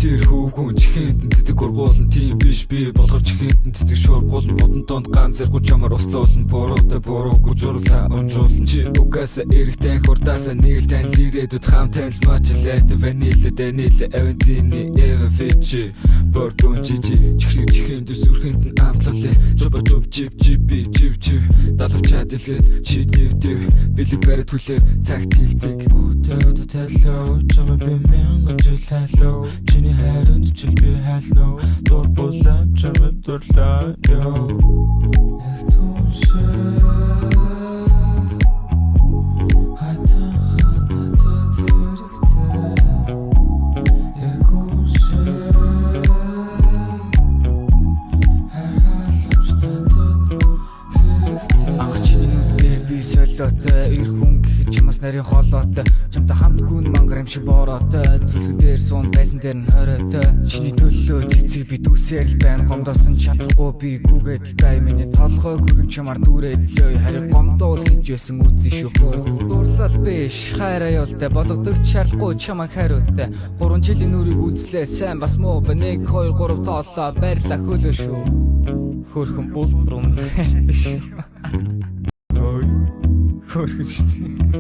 тэр хүүхэн чихэнд цэцэг ургуулн тийм биш би болгож чихэнд цэцэг шуургуулн бодон донд ганц зэрэг чамаар услуулн буруутай буруу гүжуурлаа унжуулн чи угаасаа эрэгтэй хурдаасаа нийлдэн лирэдүүд хамтан л мачлаад ванила данила авентини эва фичи борбон чичи чихэнд зүрхэнд нь амтлалээ жоба жоб жип жипи жип жип далавчаад илээд чи ливдэв били барад хүлээ цагт хийдэг өдөөд талуу чамаа бимэн гажлалуу чиний хайранд чил би хайлноо дур булаа чамаа дурлаа ёо яг түшээ ир хүн гэхэд чамаас нарийн хоолойтой чамтай хамт гүн мангар юм шиг бороотой зүлгэн дээр суун байсан дээр нь хоройтой чиний төлөө цэцэг би дүүсээр л байна гомдоосон чадахгүй би гүгээд л бай миний толгой хөргөн чамаар дүүрээд лөө харин гомдоол хийж байсан үзэн шүү дурлал биш хайраа явалтай болгодогч шаардахгүй чамаа хариутай 3 жилийн нүрийг үзлээ сайн бас муу ба 1 2 3 тооллоо байрлаа хөлөө шүү хөрхөн бултрум хайртай шүү хөрхөн шүү